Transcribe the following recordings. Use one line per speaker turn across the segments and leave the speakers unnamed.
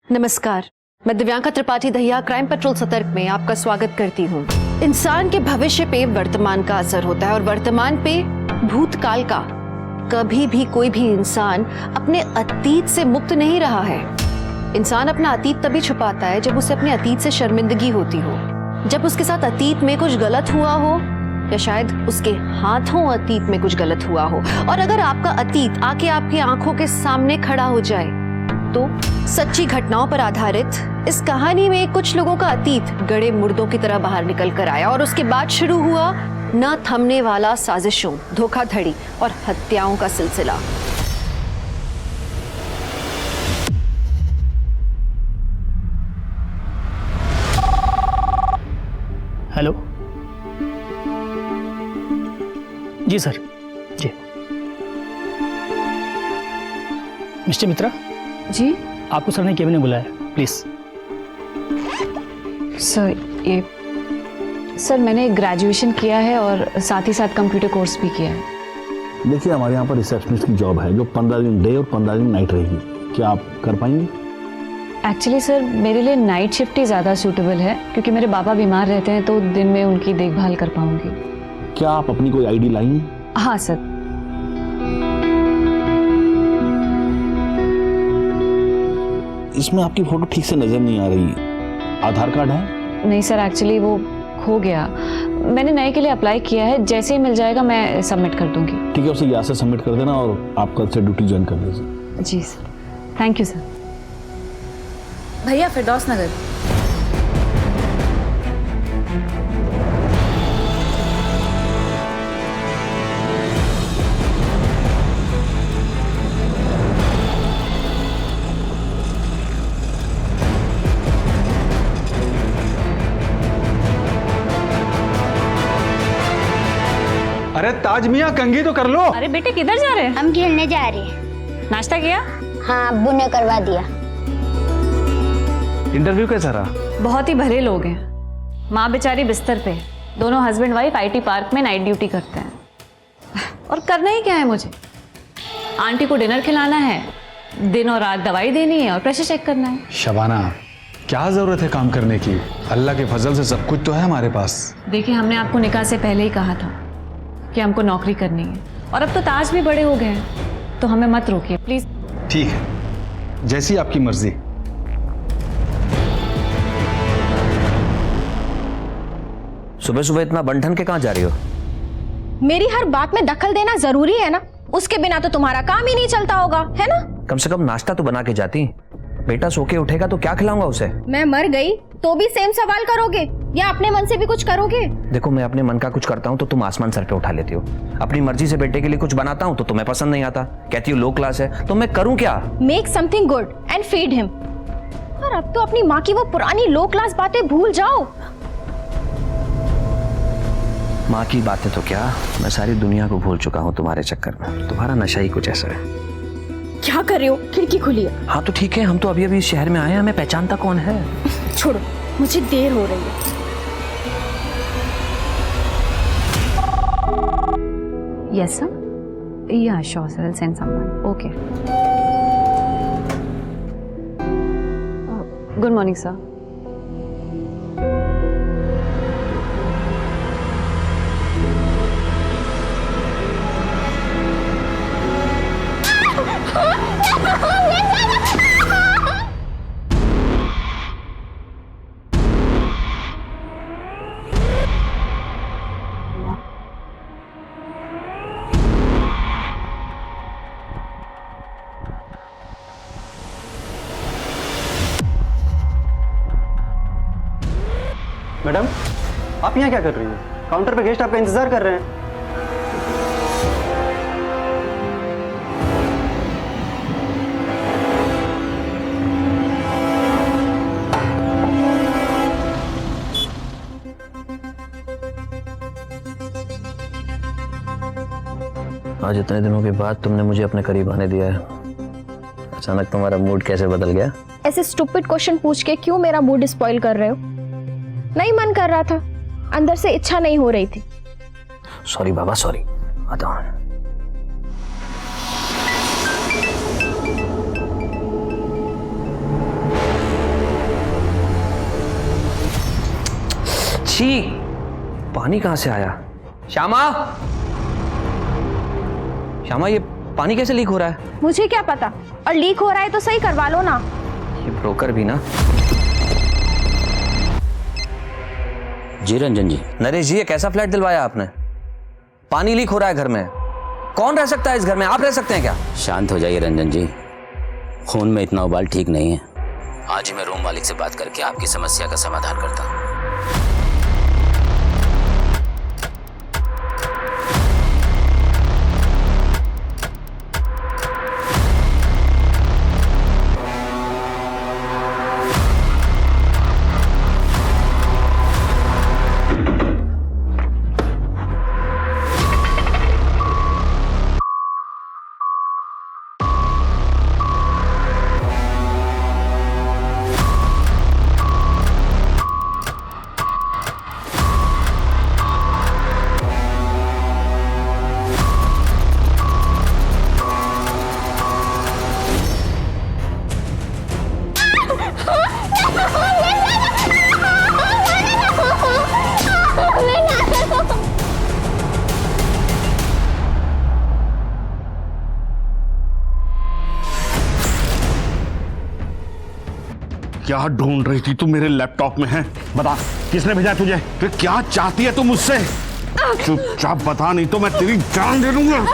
नमस्कार, मैं Divyanka Tripathi Dahiya crime petrol सतर्क में आपका स्वागत करती हूँ। इंसान के भविष्य पे वर्तमान का असर होता है और वर्तमान पे भूतकाल का। कभी भी कोई भी इंसान अपने अतीत से मुक्त नहीं रहा है। इंसान अपना अतीत तभी छुपाता है जब उसे अपने अतीत से शर्मिंदगी होती हो, जब उसके साथ अतीत में कुछ गलत हुआ हो या शायद उसके हाथों अतीत में कुछ गलत हुआ हो। और अगर आपका अतीत आके आपकी आंखों के सामने खड़ा हो जाए तो सच्ची घटनाओं पर आधारित इस कहानी में कुछ लोगों का अतीत गड़े मुर्दों की तरह बाहर निकल कर आया और उसके बाद शुरू हुआ न थमने वाला साजिशों, धोखाधड़ी और हत्याओं का सिलसिला।
हेलो जी सर, जी मिस्टर मित्रा
जी
आपको सर ने केबिन में बुलाया है, प्लीज।
सर मैंने ग्रेजुएशन किया है और साथ ही साथ कंप्यूटर कोर्स भी किया है।
देखिए, हमारे यहाँ पर रिसेप्शनिस्ट की जॉब है जो 15 दिन डे और 15 दिन नाइट रहेगी। क्या आप कर पाएंगे?
एक्चुअली सर मेरे लिए नाइट शिफ्ट ही ज़्यादा सूटेबल है क्योंकि मेरे पापा बीमार रहते हैं तो दिन में उनकी देखभाल कर पाऊंगी।
क्या आप अपनी कोई आईडी लाई हैं?
हाँ सर।
इसमें आपकी फोटो ठीक से नजर नहीं आ रही। आधार कार्ड है?
नहीं सर, एक्चुअली वो खो गया। मैंने नए के लिए अप्लाई किया है, जैसे ही मिल जाएगा मैं सबमिट कर दूंगी।
ठीक है, उसे यहाँ से सबमिट कर देना और आप कल से ड्यूटी ज्वाइन कर लीजिए।
जी सर, थैंक यू सर।
भैया फिरदौस नगर।
अरे ताज मियां, कंघी तो कर लो।
अरे बेटे किधर जा रहे हैं?
हम खेलने जा रहे हैं।
नाश्ता किया?
हाँ, अब्बू ने करवा दिया।
इंटरव्यू कैसा रहा?
बहुत ही भले लोग हैं। माँ बेचारी बिस्तर पे, दोनों हस्बैंड वाइफ आईटी पार्क में नाइट ड्यूटी करते हैं। और करना ही क्या है मुझे? आंटी को डिनर खिलाना है, दिन और रात दवाई देनी है और प्रेशर चेक करना है।
शबाना, क्या जरूरत है काम करने की? अल्लाह के फजल से सब कुछ तो है हमारे पास।
देखिए, हमने आपको निकाह से पहले ही कहा था कि हमको नौकरी करनी है और अब तो ताज भी बड़े हो गए हैं, तो हमें मत रोकिए प्लीज।
ठीक है, जैसी आपकी मर्जी।
सुबह सुबह इतना बंठन के कहाँ जा रही हो?
मेरी हर बात में दखल देना जरूरी है ना? उसके बिना तो तुम्हारा काम ही नहीं चलता होगा, है ना?
कम से कम नाश्ता तो बना के जाती। बेटा सो के उठेगा तो क्या खिलाऊंगा उसे?
मैं मर गई तो भी सेम सवाल करोगे या अपने मन से भी कुछ करोगे?
देखो, मैं अपने मन का कुछ करता हूँ तो तुम आसमान सर पे उठा लेती हो। अपनी मर्जी से बेटे के लिए कुछ बनाता हूँ तो तुम्हें पसंद नहीं आता, कहती हो लो क्लास है। तो मैं करूँ क्या?
Make something good and feed him. और अब तो अपनी माँ की वो पुरानी लो क्लास बातें भूल जाओ।
माँ की बातें तो क्या, मैं सारी दुनिया को भूल चुका हूँ तुम्हारे चक्कर में। तुम्हारा नशा ही कुछ ऐसा है।
क्या कर रहे हो? खिड़की खुली है।
हाँ तो ठीक है, हम तो अभी अभी शहर में आए हैं, हमें पहचानता कौन है?
छोड़ो, मुझे देर हो रही है।
Yes sir. Yeah, sure sir. I'll send someone. Okay. Good morning sir.
Madam, आप यहाँ क्या कर रही हैं? काउंटर पे गेस्ट आपका इंतजार कर रहे हैं।
आज इतने दिनों के बाद तुमने मुझे अपने करीब आने दिया है। अचानक तुम्हारा मूड कैसे बदल गया?
ऐसे स्टूपिड क्वेश्चन पूछ के क्यों मेरा मूड स्पॉइल कर रहे हो? नहीं मन कर रहा था, अंदर से इच्छा नहीं हो रही थी।
सॉरी बाबा, सॉरी। आता हूँ। छी, पानी कहां से आया? श्यामा, श्यामा, ये पानी कैसे लीक हो रहा है?
मुझे क्या पता, और लीक हो रहा है तो सही करवा लो ना।
ये ब्रोकर भी ना।
जी रंजन जी।
नरेश जी, ये कैसा फ्लैट दिलवाया आपने? पानी लीक हो रहा है घर में। कौन रह सकता है इस घर में? आप रह सकते हैं क्या?
शांत हो जाइए रंजन जी, खून में इतना उबाल ठीक नहीं है। आज ही मैं रूम मालिक से बात करके आपकी समस्या का समाधान करता हूँ। क्या ढूंढ रही थी तू मेरे लैपटॉप में? है बता, किसने भेजा तुझे? फिर क्या चाहती है तू मुझसे? चुपचाप बता, नहीं तो मैं तेरी जान ले लूंगा।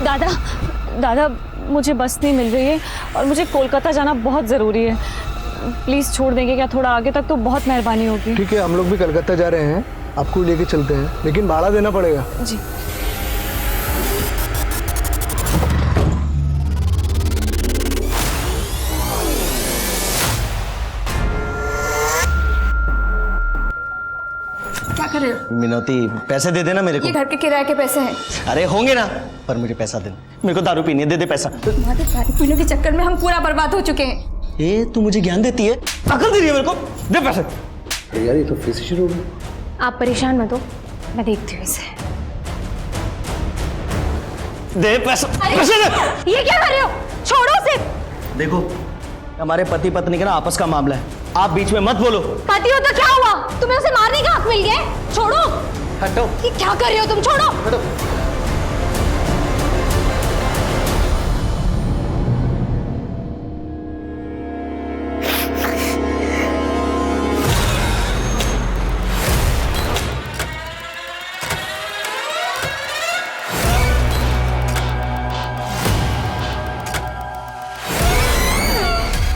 दादा, दादा, मुझे बस नहीं मिल रही है और मुझे कोलकाता जाना बहुत ज़रूरी है। प्लीज़ छोड़ देंगे क्या थोड़ा आगे तक? तो बहुत मेहरबानी होगी।
ठीक है, हम लोग भी कलकत्ता जा रहे हैं, आपको लेके चलते हैं, लेकिन भाड़ा देना पड़ेगा।
जी।
क्या कर रहे हो?
मिनोती, पैसे दे देना मेरे को।
ये घर के किराए के पैसे हैं।
अरे होंगे ना, पर मुझे पैसा दे। मेरे को दारू पीनी है, दे दे पैसा।
तुम्हारे दारू पीने के चक्कर में हम पूरा बर्बाद हो चुके हैं।
ए, तू मुझे ज्ञान देती है, अकल दे रही है मेरे को। दे पैसे।
यार ये तो फिर से शुरू हो गया।
आप परेशान मत हो, मैं देखती हूँ इसे।
दे पैसा, पैसे दे।
ये क्या कर रहे हो? छोड़ो उसे।
देखो, हमारे पति पत्नी का ना आपस का मामला है, आप बीच में मत बोलो।
पति हो तो क्या हुआ? तुम्हें उसे मारने का हक मिल गया? छोड़ो।
हटो।
ये क्या कर रहे हो तुम? छोड़ो।
हटो।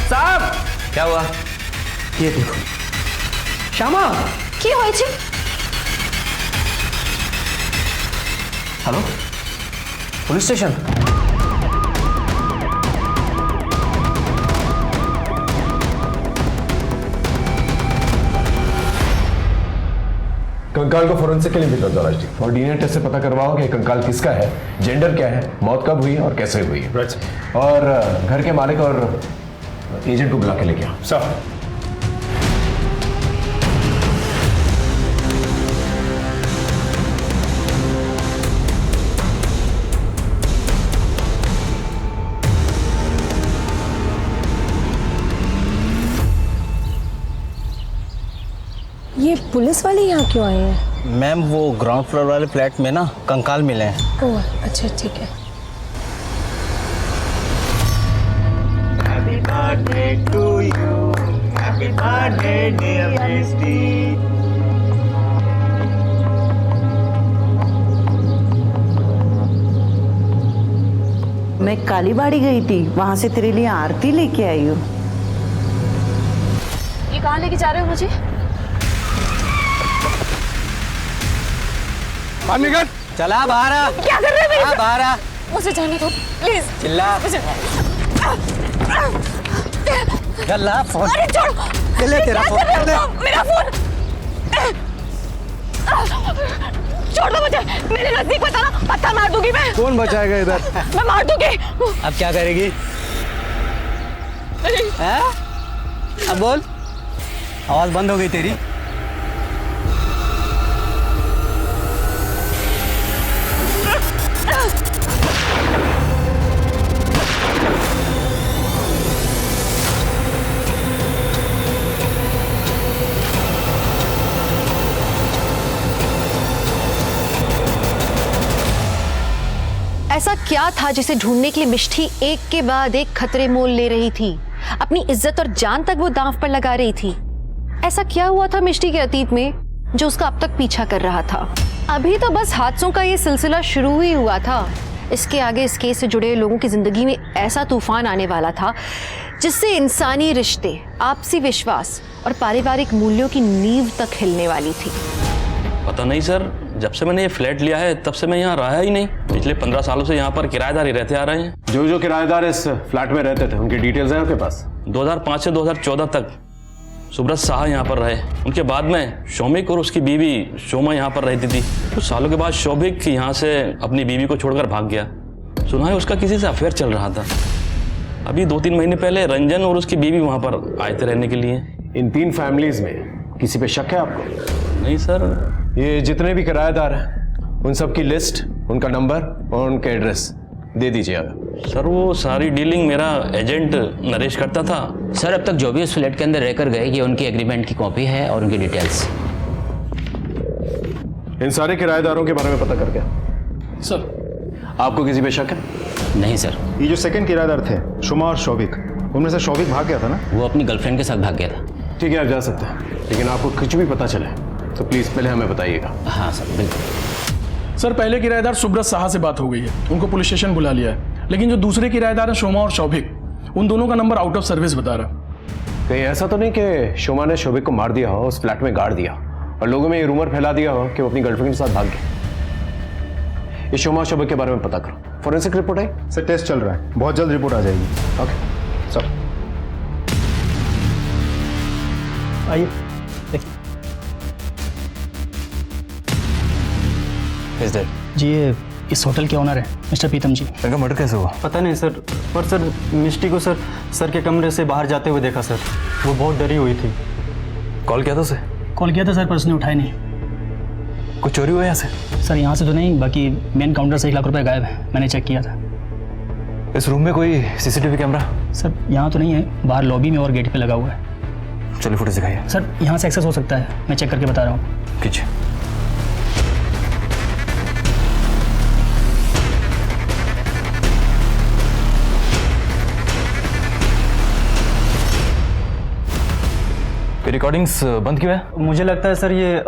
साहब, क्या हुआ?
ये देखो।
श्यामा,
কি হয়েছে?
Hello, police station.
कंकाल को फोरेंसिक के लिए भेजो दादाजी, और डीएनए टेस्ट से पता करवाओ कि कंकाल किसका है, जेंडर क्या है, मौत कब हुई है और कैसे हुई है। और घर के मालिक और एजेंट को बुला के लेके आओ। सर।
ये पुलिस वाले यहाँ क्यों आए हैं?
मैम, वो ग्राउंड फ्लोर वाले फ्लैट में ना कंकाल मिले हैं।
ओह अच्छा, ठीक है।
Happy birthday to you. Happy birthday dear Misty.
मैं कालीबाड़ी गई थी, वहां से तेरे लिए आरती लेके आई हूँ।
ये कहाँ लेके जा रहे हो मुझे?
निकल।
चला बाहर आ।
क्या कर रहे हो?
बाहर आ।
मुझे जाने दो प्लीज।
चिल्ला। गल्ला फोन।
अरे छोड़ो।
ले तेरा फोन।
मेरा फोन। छोड़ दो मुझे, मेरे नजदीक मत आना, पत्थर मार दूंगी मैं।
कौन बचाएगा इधर?
मैं मार दूंगी।
अब क्या करेगी? हैं? अब बोल, आवाज बंद हो गई तेरी।
ऐसा क्या था जिसे ढूंढने के लिए मिष्टी एक के बाद एक खतरे मोल ले रही थी? अपनी इज्जत और जान तक वो दांव पर लगा रही थी। ऐसा क्या हुआ था मिष्टी के अतीत में जो उसका अब तक पीछा कर रहा था? अभी तो बस हादसों का ये सिलसिला शुरू ही हुआ था। इसके आगे इस केस से जुड़े लोगों की जिंदगी में ऐसा तूफान आने वाला था जिससे इंसानी रिश्ते, आपसी विश्वास और पारिवारिक मूल्यों की नींव तक हिलने वाली थी।
पता नहीं सर, जब से मैंने ये फ्लैट लिया है तब से मैं यहाँ रहा ही नहीं। पिछले 15 सालों से यहाँ पर किराएदार ही रहते आ रहे हैं।
जो जो किराएदार इस फ्लैट में रहते थे उनकी डिटेल्स हैं आपके पास?
2005 से 2014 तक सुब्रत साहा यहाँ पर रहे। उनके बाद में शौमिक और उसकी बीवी शोमा यहाँ पर रहती थी। कुछ सालों के बाद शौमिक यहाँ से अपनी बीवी को छोड़कर भाग गया। सुना है उसका किसी से अफेयर चल रहा था। अभी 2-3 महीने पहले रंजन और उसकी बीवी वहाँ पर आए थे रहने के लिए।
इन 3 फैमिलीज में किसी पे शक है आपको?
नहीं सर।
ये जितने भी किराएदार हैं उन सब की लिस्ट, उनका नंबर और उनका एड्रेस दे दीजिए आप।
सर वो सारी डीलिंग मेरा एजेंट नरेश करता था।
सर अब तक जो भी उस फ्लैट के अंदर रहकर गए ये उनकी एग्रीमेंट की कॉपी है और उनकी डिटेल्स।
इन सारे किराएदारों के बारे में पता करके
सर
आपको किसी पे शक है?
नहीं सर।
ये जो सेकंड किराएदार थे शोमा और शौविक, उनमें से शौविक भाग गया था ना?
वो अपनी गर्लफ्रेंड के साथ भाग गया था।
ठीक है आप जा सकते हैं, लेकिन आपको कुछ भी पता चले तो प्लीज पहले हमें बताइएगा।
हाँ सर बिल्कुल।
सर पहले किराएदार सुब्रत साहा से बात हो गई है, उनको पुलिस स्टेशन बुला लिया है, लेकिन जो दूसरे किराएदार हैं शोमा और शौभिक, उन दोनों का नंबर आउट ऑफ सर्विस बता रहा।
कहीं ऐसा तो नहीं कि शोमा ने शौभिक को मार दिया हो, उस फ्लैट में गाड़ दिया और लोगों में ये रूमर फैला दिया हो कि वो अपनी गर्लफ्रेंड के साथ भाग गया? ये शोमा और शौभिक के बारे में पता करो। फॉरेंसिक रिपोर्ट आई?
सर टेस्ट चल रहा है, बहुत जल्द रिपोर्ट आ जाएगी। Okay sir.
आइए जी, ये इस होटल के ऑनर है मिस्टर प्रीतम जी।
इनका मर्डर कैसे हुआ? पता नहीं सर, पर सर मिष्टी को सर के कमरे से बाहर जाते हुए देखा सर। वो बहुत डरी हुई थी।
कॉल किया था उसे?
कॉल किया था सर पर उसने उठाया नहीं।
कुछ चोरी हुआ यहाँ से?
सर यहाँ से तो नहीं, बाकी मेन काउंटर से 1 लाख रुपए गायब है, मैंने चेक किया था।
इस रूम में कोई सीसीटीवी कैमरा?
सर यहाँ तो नहीं है, बाहर लॉबी में और गेट पे लगा हुआ है।
चलिए फुटेज दिखाइए।
सर यहाँ से एक्सेस हो सकता है, मैं चेक करके बता रहा हूँ।
कीजिए। रिकॉर्डिंग्स बंद क्यों है?
मुझे लगता है सर ये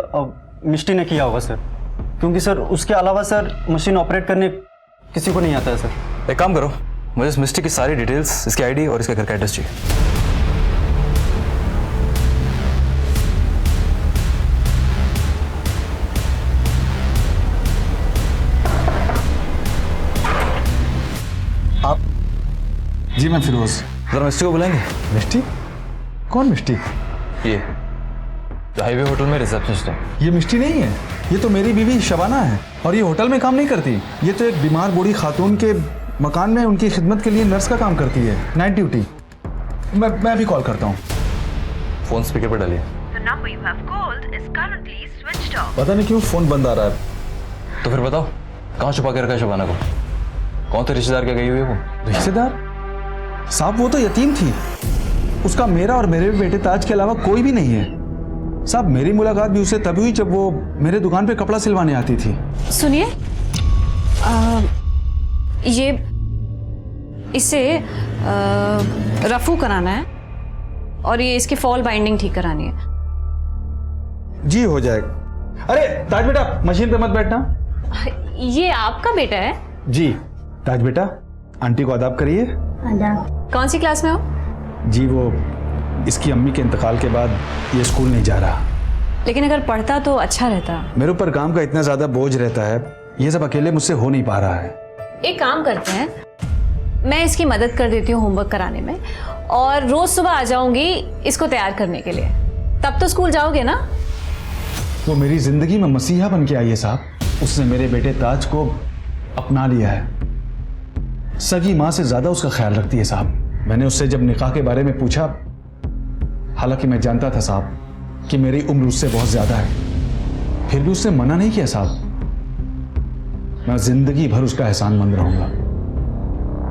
मिष्टी ने किया होगा सर, क्योंकि सर उसके अलावा सर मशीन ऑपरेट करने किसी को नहीं आता है सर।
एक काम करो, मुझे इस मिष्टी की सारी डिटेल्स, इसकी आईडी और इसके घर का एड्रेस चाहिए।
आप? जी मैं फिरोज।
जरा मिष्टी को बुलाएंगे।
मिष्टी? कौन मिष्टी?
ये जो हाईवे होटल में रिसेप्शनिस्ट है।
ये मिष्टी नहीं है, ये तो मेरी बीवी शबाना है और ये होटल में काम नहीं करती। ये तो एक बीमार बूढ़ी खातून के मकान में उनकी खिदमत के लिए नर्स का काम करती है, नाइट ड्यूटी। मैं अभी कॉल करता हूँ।
फोन स्पीकर पर डालिए।
पता नहीं क्यों फोन बंद आ रहा है।
तो फिर बताओ कहाँ छुपा के रखा है शबाना को? कौन थे रिश्तेदार क्या गई हुई है वो?
रिश्तेदार? साहब वो तो यतीम थी, उसका मेरा और मेरे बेटे ताज के अलावा कोई भी नहीं है। साहब मेरी मुलाकात भी उससे तभी हुई जब वो मेरे दुकान पे कपड़ा सिलवाने आती थी।
सुनिए, ये इसे रफू कराना है और ये इसकी फॉल बाइंडिंग ठीक करानी है।
जी हो जाएगा। अरे ताज बेटा मशीन पे मत बैठना।
ये आपका बेटा है?
जी ताज बेटा, आंटी को आदाब करिए।
कौन सी क्लास में हो?
जी वो इसकी अम्मी के इंतकाल के बाद ये स्कूल नहीं जा रहा।
लेकिन अगर पढ़ता तो अच्छा रहता।
मेरे ऊपर काम का इतना ज्यादा बोझ रहता है, ये सब अकेले मुझसे हो नहीं पा रहा है।
एक काम करते हैं, मैं इसकी मदद कर देती हूँ होमवर्क कराने में और रोज सुबह आ जाऊंगी इसको तैयार करने के लिए। तब तो स्कूल जाओगे ना?
वो मेरी जिंदगी में मसीहा बन के आई है साहब। उसने मेरे बेटे ताज को अपना लिया है, सगी माँ से ज्यादा उसका ख्याल रखती है साहब। मैंने उससे जब निकाह के बारे में पूछा, हालांकि मैं जानता था साहब कि मेरी उम्र उससे बहुत ज्यादा है, फिर भी उससे मना नहीं किया साहब। मैं जिंदगी भर उसका एहसानमंद रहूंगा।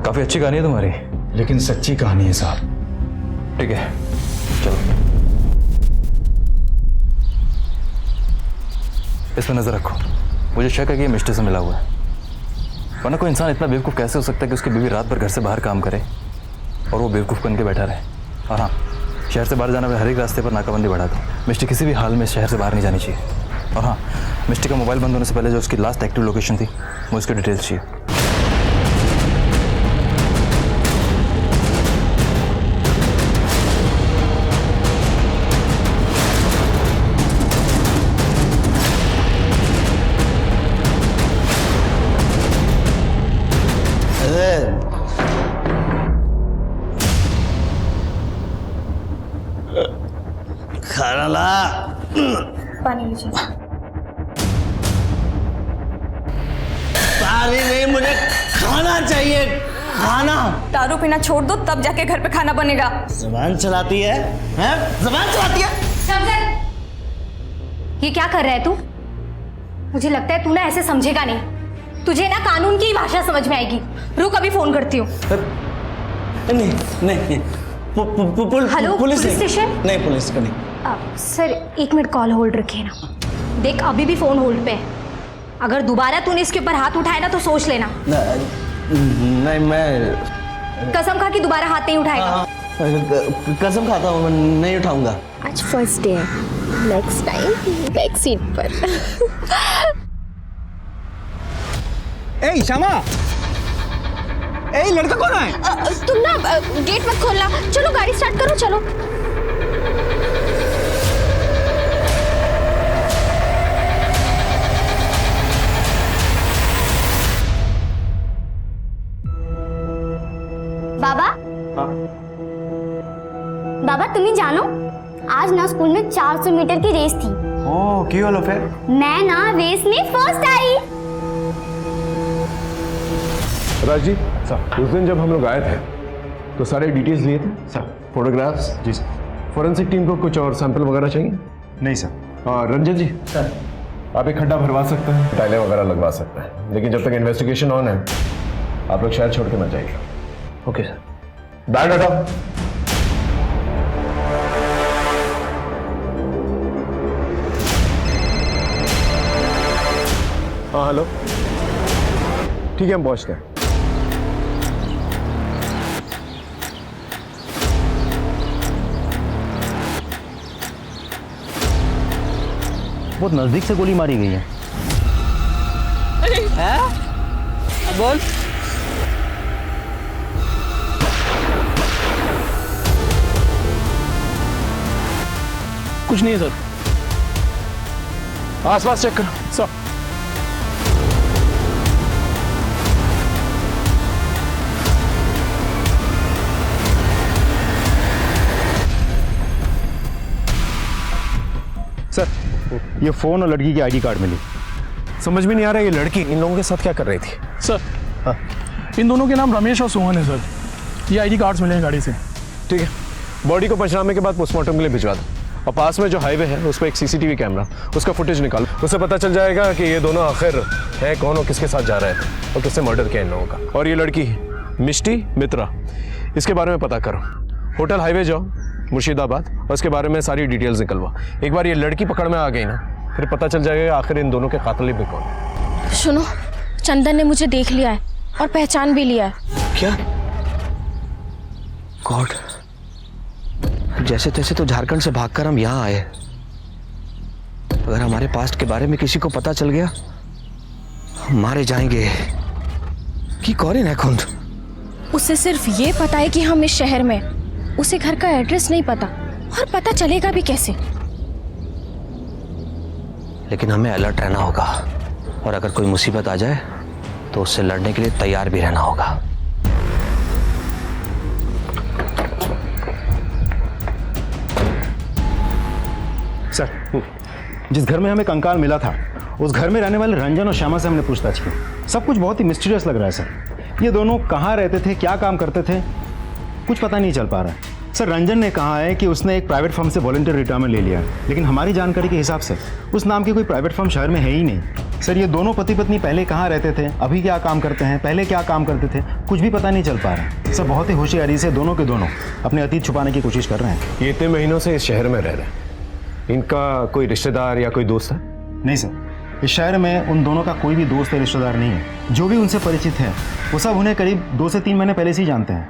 काफी अच्छी कहानी है तुम्हारी,
लेकिन सच्ची कहानी है साहब।
ठीक है चलो, इसमें नजर रखो। मुझे शक है कि ये मिस्टर से मिला हुआ है, वरना कोई इंसान इतना बेवकूफ़ कैसे हो सकता है कि उसकी बीवी रात भर घर से बाहर काम करे और वो बेवकूफ़ बन के बैठा रहे। और हाँ, शहर से बाहर जाना हर एक रास्ते पर नाकाबंदी बढ़ा दो। मिस्टी किसी भी हाल में शहर से बाहर नहीं जानी चाहिए। और हाँ, मिस्टी का मोबाइल बंद होने से पहले जो उसकी लास्ट एक्टिव लोकेशन थी, मुझे उसकी डिटेल्स चाहिए।
खाना ला।
पानी लीजिए।
पानी नहीं, मुझे खाना चाहिए, खाना।
दारू पीना छोड़ दो, तब जाके घर पे खाना बनेगा।
ज़बान चलाती है, हैं? ज़बान चलाती है।
ये क्या कर रहा है तू? मुझे लगता है तू ना ऐसे समझेगा नहीं। तुझे ना कानून की भाषा समझ में आएगी। रुक, अभी फोन करती हूँ।
नहीं नहीं,
हेलो, पुलिस स्टेशन?
नहीं, पुलिस का नहीं।
सर 1 मिनट कॉल होल्ड रखिए ना। देख, अभी भी फोन होल्ड पे है। अगर दोबारा तूने इसके ऊपर हाथ उठाया ना तो सोच लेना।
नहीं, मैं
कसम खा कि दोबारा हाथ नहीं उठाएगा।
कसम खाता हूँ, मैं नहीं उठाऊंगा।
आज फर्स्ट डे है, नेक्स्ट टाइम बैक सीट पर।
ए श्यामा, ए लड़का कौन है?
तुम ना गेट मत खोलना। चलो गाड़ी स्टार्ट करो, चलो।
बाबा, बाबा तुम्हें जानो, आज ना स्कूल में 400 मीटर की रेस थी।
ओह, क्यों लो फिर?
मैं ना रेस में फर्स्ट आई।
राज जी सर, उस दिन जब हम लोग आए थे तो सारे डिटेल्स लिए थे सर, फोटोग्राफ्स। जी सर। फॉरेंसिक टीम को कुछ और सैंपल वगैरह चाहिए? नहीं सर। और रंजन जी सर, आप एक खड्डा भरवा सकते हैं, टाइलें वगैरह लगवा सकते हैं, लेकिन जब तक इन्वेस्टिगेशन ऑन है आप लोग शहर छोड़ के मत जाइएगा। Okay sir. बैग हटाओ। हाँ हेलो, ठीक है हम पहुंचते हैं।
बहुत नजदीक से गोली मारी गई है।
बोल।
कुछ नहीं है सर।
आसपास चेक करो
सर।
सर, ये फोन और लड़की की आईडी कार्ड मिली।
समझ में नहीं आ रहा ये लड़की इन लोगों के साथ क्या कर रही थी।
सर हाँ, इन दोनों के नाम रमेश और सोहन है सर। ये आईडी कार्ड्स मिले हैं गाड़ी से।
ठीक है, बॉडी को पंचनामे के बाद पोस्टमार्टम के लिए भिजवा दो, और पास में जो हाईवे है उस पर एक सीसीटीवी कैमरा, उसका फुटेज निकालो। उससे पता चल जाएगा कि ये दोनों आखिर है कौन और किसके साथ जा रहे थे और किससे मर्डर किया इन लोगों का। और ये लड़की मिष्टी मित्रा, इसके बारे में पता करो। होटल हाईवे जाओ मुर्शिदाबाद और इसके बारे में सारी डिटेल्स निकलवा। एक बार ये लड़की पकड़ में आ गई ना, फिर पता चल जाएगा आखिर इन दोनों के कातिल भी कौन।
सुनो, चंदन ने मुझे देख लिया है और पहचान भी लिया है।
क्या? गॉड, जैसे तैसे तो झारखंड से भागकर हम यहाँ आए। अगर हमारे पास्ट के बारे में किसी को पता चल गया, हम मारे जाएंगे। कि कौन है खुंद?
उसे सिर्फ ये पता है कि हम इस शहर में, उसे घर का एड्रेस नहीं पता, और पता चलेगा भी कैसे।
लेकिन हमें अलर्ट रहना होगा, और अगर कोई मुसीबत आ जाए तो उससे लड़ने के लिए तैयार भी रहना होगा।
सर, जिस घर में हमें कंकाल मिला था, उस घर में रहने वाले रंजन और श्यामा से हमने पूछताछ की। सब कुछ बहुत ही मिस्टीरियस लग रहा है सर। ये दोनों कहाँ रहते थे, क्या काम करते थे, कुछ पता नहीं चल पा रहा है सर। रंजन ने कहा है कि उसने एक प्राइवेट फर्म से वॉलंटियर रिटायरमेंट ले लिया है, लेकिन हमारी जानकारी के हिसाब से उस नाम की कोई प्राइवेट फर्म शहर में है ही नहीं। सर ये दोनों पति पत्नी पहले कहाँ रहते थे, अभी क्या काम करते हैं, पहले क्या काम करते थे, कुछ भी पता नहीं चल पा रहा है। सर बहुत ही होशियारी से दोनों के दोनों अपने अतीत छुपाने की कोशिश कर रहे हैं।
ये इतने महीनों से इस शहर में रह रहे हैं, इनका कोई रिश्तेदार या कोई दोस्त है?
नहीं सर, इस शहर में उन दोनों का कोई भी दोस्त या रिश्तेदार नहीं है। जो भी उनसे परिचित है वो सब उन्हें करीब 2 से 3 महीने पहले से ही जानते हैं।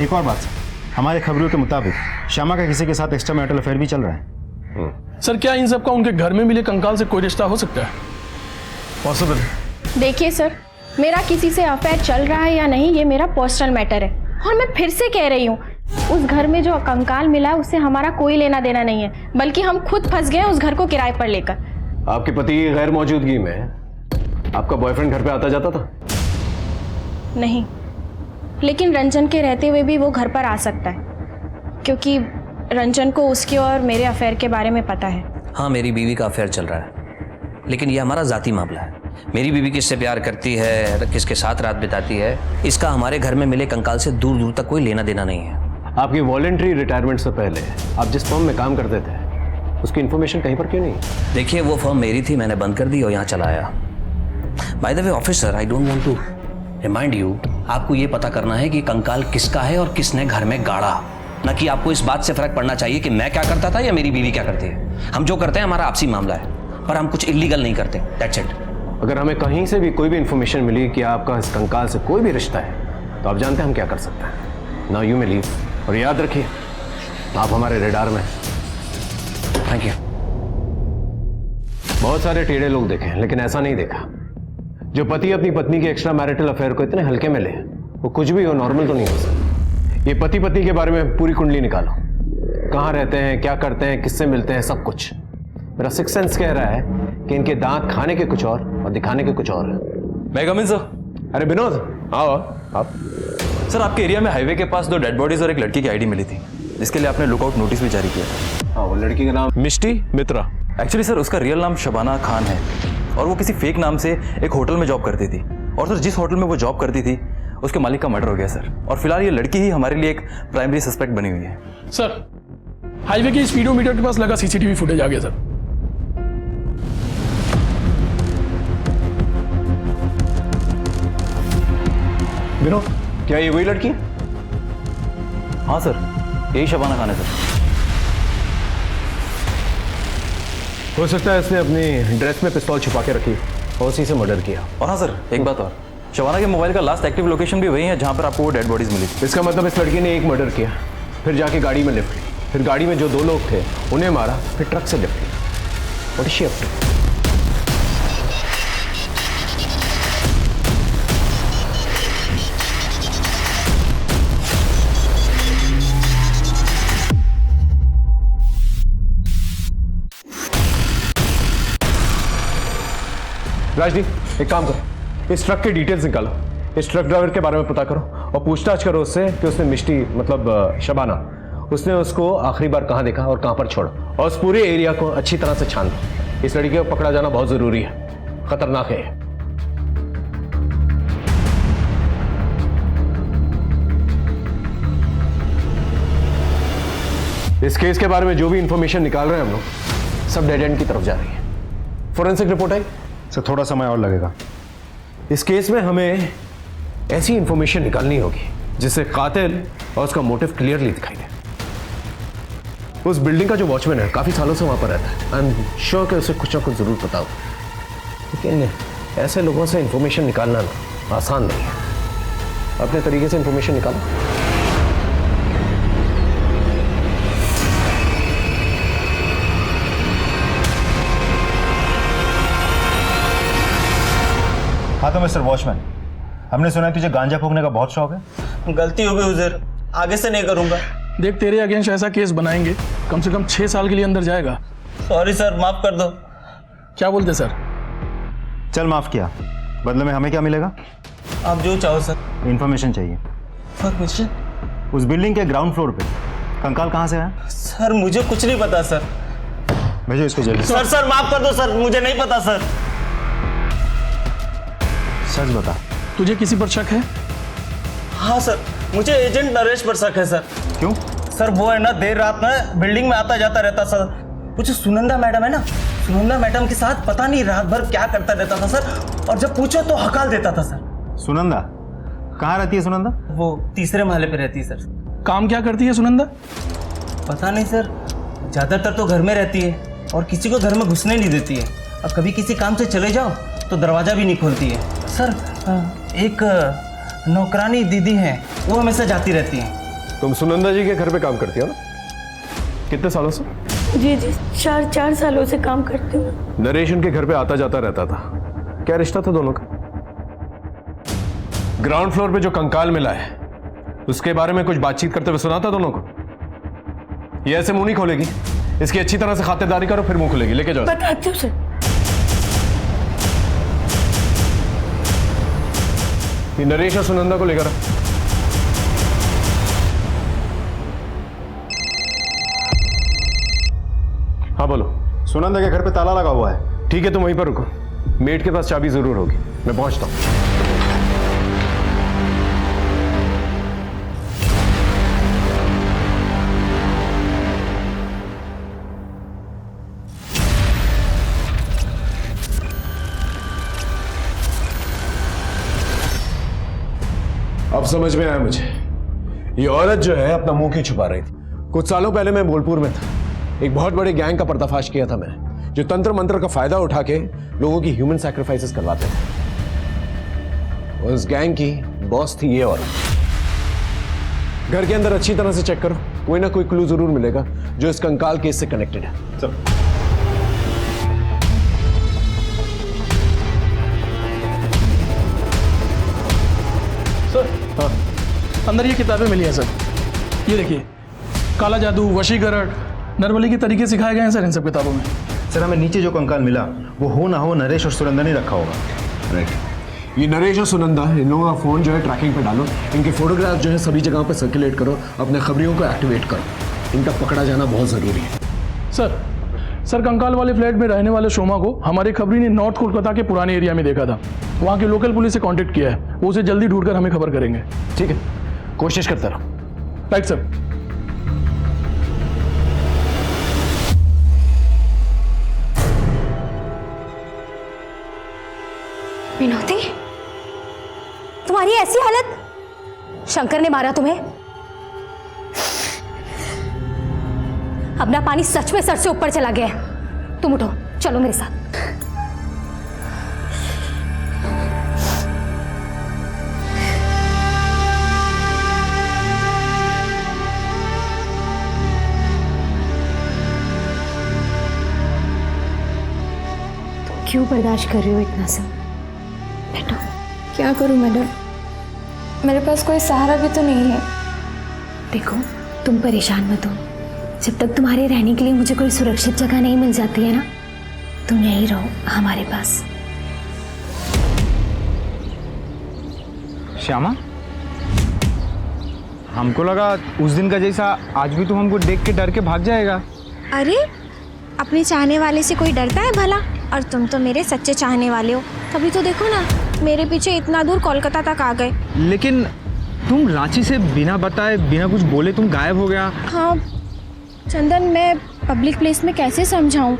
एक और बात सर, हमारे खबरों के मुताबिक श्यामा का किसी के साथ एक्स्ट्रा मैरिटल अफेयर भी चल रहा है।
सर क्या इन सब का उनके घर में मिले कंकाल से कोई रिश्ता हो सकता है?
पॉसिबल।
देखिए सर, मेरा किसी से अफेयर चल रहा है या नहीं ये मेरा पर्सनल मैटर है, और मैं फिर से कह रही हूँ उस घर में जो कंकाल मिला है उससे हमारा कोई लेना देना नहीं है, बल्कि हम खुद फंस गए उस घर को किराए पर लेकर।
आपके पति की गैर मौजूदगी में आपका बॉयफ्रेंड घर पे आता जाता था?
नहीं, लेकिन रंजन के रहते हुए भी वो घर पर आ सकता है, क्योंकि रंजन को उसके और मेरे अफेयर के बारे में पता है।
हाँ, मेरी बीवी का अफेयर चल रहा है, लेकिन ये हमारा जाती मामला है। मेरी बीवी किससे प्यार करती है, किसके साथ रात बिताती है, इसका हमारे घर में मिले कंकाल से दूर दूर तक कोई लेना देना नहीं है।
आपकी वॉलंटरी रिटायरमेंट से पहले आप जिस फर्म में काम करते थे उसकी इन्फॉर्मेशन कहीं पर क्यों नहीं?
देखिए, वो फर्म मेरी थी, मैंने बंद कर दी और यहाँ चला आया। By the way officer, I don't want to remind you, आपको ये पता करना है कि कंकाल किसका है और किसने घर में गाड़ा, न कि आपको इस बात से फर्क पड़ना चाहिए कि मैं क्या करता था या मेरी बीवी क्या करती है। हम जो करते हैं हमारा आपसी मामला है, पर हम कुछ इलीगल नहीं करते, दैट्स इट।
अगर हमें कहीं से भी कोई भी इंफॉर्मेशन मिली कि आपका इस कंकाल से कोई भी रिश्ता है तो आप जानते हैं हम क्या कर सकते हैं। नाउ यू मे लीव, और याद रखिए आप हमारे रेडार में।
Thank you.
बहुत सारे टेढ़े लोग देखे हैं, लेकिन ऐसा नहीं देखा जो पति अपनी पत्नी के एक्स्ट्रा मैरिटल अफेयर को इतने हल्के में ले। वो कुछ भी हो, नॉर्मल तो नहीं हो सकता। ये पति पत्नी के बारे में पूरी कुंडली निकालो, कहाँ रहते हैं, क्या करते हैं, किससे मिलते हैं, सब कुछ। मेरा सिक्स सेंस कह रहा है कि इनके दांत खाने के कुछ और दिखाने के कुछ और है।
मैं कम इन सर।
अरे विनोद, आओ आप।
सर आपके एरिया में हाईवे के पास 2 डेड बॉडीज और एक लड़की की आईडी मिली थी, जिसके लिए आपने लुकआउट नोटिस भी जारी किया।
हाँ, वो लड़की का नाम मिष्टी मित्रा।
एक्चुअली सर उसका रियल नाम शबाना खान है, और वो किसी फेक नाम से एक होटल में जॉब करती थी, और सर जिस होटल में वो जॉब करती थी उसके मालिक का मर्डर हो गया सर, और फिलहाल ये लड़की ही हमारे लिए एक प्राइमरी सस्पेक्ट बनी हुई है।
सर हाईवे के स्पीडोमीटर के पास लगा सीसीटीवी फुटेज आ गया सर।
विनोद, क्या ये वही लड़की है?
हाँ सर, यही शबाना खान है सर।
हो सकता है इसने अपनी ड्रेस में पिस्तौल छुपा के रखी और उसी से मर्डर किया।
और हाँ सर, एक बात और, शबाना के मोबाइल का लास्ट एक्टिव लोकेशन भी वही है जहाँ पर आपको वो डेड बॉडीज मिली थी।
इसका मतलब इस लड़की ने एक मर्डर किया, फिर जाके गाड़ी में लिफ्ट ली, फिर गाड़ी में जो 2 लोग थे उन्हें मारा, फिर ट्रक से लिफ्ट लिया। What is she up to? Rajdeep, एक काम करो, इस ट्रक के डिटेल्स निकालो, इस ट्रक ड्राइवर के बारे में पता करो और पूछताछ करो उससे कि उसने मिष्टी मतलब शबाना, उसने उसको आखिरी बार कहाँ देखा और कहाँ पर छोड़ा, और उस पूरे एरिया को अच्छी तरह से छान दो। इस लड़की को पकड़ा जाना बहुत जरूरी है, खतरनाक है। इस केस के बारे में जो भी इंफॉर्मेशन निकाल रहे हैं हम लोग, सब डेड एंड की तरफ जा रही है। फोरेंसिक रिपोर्ट आई
सर, थोड़ा समय और लगेगा।
इस केस में हमें ऐसी इंफॉर्मेशन निकालनी होगी जिससे कातिल और उसका मोटिव क्लियरली दिखाई दे। उस बिल्डिंग का जो वॉचमैन है काफी सालों से वहां पर रहता है, आई एम श्योर कि उसे कुछ ना कुछ जरूर पता होगा, लेकिन ऐसे लोगों से इंफॉर्मेशन निकालना आसान नहीं है। अपने तरीके से इंफॉर्मेशन निकालो।
हाँ तो मिस्टर वॉचमैन, हमने सुना है तुझे गांजा फूकने का बहुत शौक है।
गलती हो गई हुजूर, आगे से नहीं करूंगा।
देख, तेरे अगेंस्ट ऐसा केस बनाएंगे कम से कम 6 साल के लिए अंदर जाएगा।
सॉरी सर, माफ कर दो।
क्या बोलते सर?
चल माफ किया, बदले में हमें क्या मिलेगा?
आप जो चाहो सर।
इंफॉर्मेशन चाहिए।
परमिशन?
उस बिल्डिंग के ग्राउंड फ्लोर पे कंकाल कहाँ से आया?
सर मुझे कुछ नहीं पता सर।
भेजो इसको जल्दी।
सर माफ कर दो सर, मुझे नहीं पता सर।
सच बता।
तुझे किसी पर शक है?
हाँ सर, मुझे एजेंट नरेश पर शक है सर।
क्यों?
सर वो है ना देर रात में बिल्डिंग में आता जाता रहता सर। वो जो सुनंदा मैडम है ना, सुनंदा मैडम के साथ पता नहीं रात भर क्या करता रहता था सर, और जब पूछो तो हकाल देता था सर।
सुनंदा कहाँ रहती है सुनंदा?
वो तीसरे महले पे रहती है सर।
काम क्या करती है सुनंदा?
पता नहीं सर, ज़्यादातर तो घर में रहती है और किसी को घर में घुसने नहीं देती है। अब कभी किसी काम से चले जाओ तो दरवाज़ा भी नहीं खोलती है सर। एक नौकरानी दीदी है, वो हमेशा जाती रहती है।
तुम सुनंदा जी के घर पे काम करती हो ना? कितने सालों से?
जी जी, 4 सालों से काम करती हूँ।
नरेश उनके घर पे आता जाता रहता था, क्या रिश्ता था दोनों का? ग्राउंड फ्लोर पे जो कंकाल मिला है उसके बारे में कुछ बातचीत करते हुए सुना था दोनों को? ये ऐसे मुंह नहीं खोलेगी, इसकी अच्छी तरह से खातिरदारी करो फिर मुंह खोलेगी। लेके जाओ।
बताती हूँ सर।
ये नरेश और सुनंदा को लेकर हाँ बोलो।
सुनंदा के घर पे ताला लगा हुआ है।
ठीक है तुम वहीं पर रुको, मेट के पास चाबी जरूर होगी, मैं पहुंचता हूं। अब समझ में आया मुझे, ये औरत जो है अपना मुंह क्यों छुपा रही थी। कुछ सालों पहले मैं बोलपुर में था, एक बहुत बड़े गैंग का पर्दाफाश किया था मैंने, जो तंत्र मंत्र का फायदा उठा के लोगों की ह्यूमन सैक्रिफाइसेस करवाते थे। उस गैंग की बॉस थी ये औरत। घर के अंदर अच्छी तरह से चेक करो, कोई ना कोई क्लू जरूर मिलेगा जो इस कंकाल केस से कनेक्टेड है। सब
सर हाँ, अंदर ये किताबें मिली हैं सर। ये देखिए, काला जादू, वशीकरण, नरबली के तरीके सिखाए गए हैं सर इन सब किताबों में।
सर हमें नीचे जो कंकाल मिला वो हो ना हो नरेश और सुनंदा ने रखा होगा।
राइट, ये नरेश और सुनंदा, इन लोगों का फोन जो है ट्रैकिंग पे डालो, इनके फोटोग्राफ जो है सभी जगह पे सर्कुलेट करो, अपने खबरियों को एक्टिवेट करो, इनका पकड़ा जाना बहुत जरूरी है।
सर कंकाल वाले फ्लैट में रहने वाले शोमा को हमारी खबरी ने नॉर्थ कोलकाता के पुराने एरिया में देखा था। वहाँ की लोकल पुलिस से कांटेक्ट किया है, वो उसे जल्दी ढूंढकर हमें खबर करेंगे।
ठीक है, कोशिश करता रहो।
Right sir.
विनोदी, तुम्हारी ऐसी हालत? शंकर ने मारा तुम्हें? अपना पानी सच में सर से ऊपर चला गया है। तुम उठो, चलो मेरे साथ। तुम क्यों बर्दाश्त कर रही हो इतना सब? बैठो।
क्या करूं मैडम, मेरे पास कोई सहारा भी तो नहीं है।
देखो, तुम परेशान मत हो। जब तक तुम्हारे रहने के लिए मुझे कोई सुरक्षित जगह नहीं मिल जाती है ना, तुम यहीं रहो हमारे पास।
श्यामा, हमको लगा उस दिन का जैसा आज भी तुम हमको देख के डर के भाग जाएगा।
अरे अपने चाहने वाले से कोई डरता है भला? और तुम तो मेरे सच्चे चाहने वाले हो, तभी तो देखो ना मेरे पीछे इतना दूर कोलकाता तक आ गए।
लेकिन तुम रांची से बिना बताए बिना कुछ बोले तुम गायब हो गया।
हाँ चंदन, मैं पब्लिक प्लेस में कैसे समझाऊं?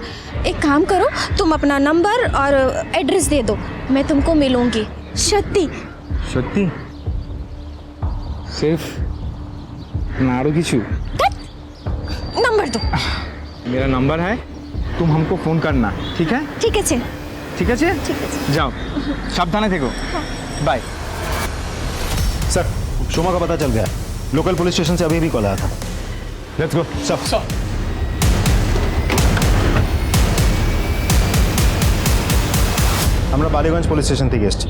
एक काम करो, तुम अपना नंबर और एड्रेस दे दो, मैं तुमको मिलूंगी। सत्ती
सत्ती सिर्फ नाड़ू की छू।
नंबर दो।
मेरा नंबर है, तुम हमको फोन करना, ठीक है?
ठीक है छे।
ठीक है छे? जाओ, सावधान थे। बाय। सर, शोमा का पता चल गया, लोकल पुलिस स्टेशन से अभी भी कॉल आया था। Let's go. सब हमरा बालीगंज पुलिस स्टेशन थी गेस्ट।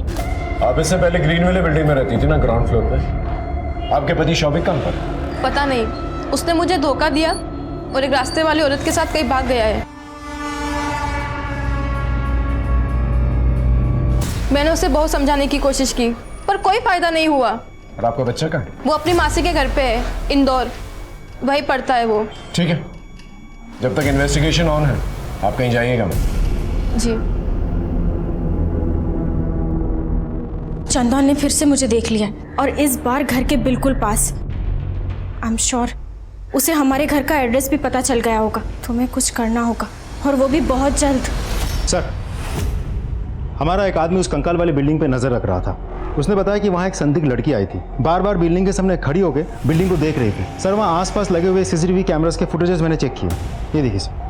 आप इससे पहले ग्रीन वाले बिल्डिंग में रहती थी ना, ग्राउंड फ्लोर पे। आपके पति शौबिक कहाँ पर?
पता नहीं, उसने मुझे धोखा दिया और एक रास्ते वाली औरत के साथ कहीं भाग गया है। मैंने उसे बहुत समझाने की कोशिश की पर कोई फायदा नहीं हुआ।
और आपका बच्चा कहाँ है?
वो अपनी मासी के घर पे है, इंदौर, वहीं पढ़ता है वो।
ठीक है, जब तक इन्वेस्टिगेशन ऑन है आप कहीं जाइएगा मत।
जी। चंदन ने फिर से मुझे देख लिया है, और इस बार घर के बिल्कुल पास। आई एम श्योर उसे हमारे घर का एड्रेस भी पता चल गया होगा। तुम्हें कुछ करना होगा, और वो भी बहुत जल्द।
सर, हमारा एक आदमी उस कंकाल वाली बिल्डिंग पे नजर रख रहा था। उसने बताया कि वहाँ एक संदिग्ध लड़की आई थी, बार बार बिल्डिंग के सामने खड़ी होकर बिल्डिंग को देख रही थी। सर, वहाँ आसपास लगे हुए सीसीटीवी कैमरास के फुटेजेस मैंने चेक किए। ये देखिए सर।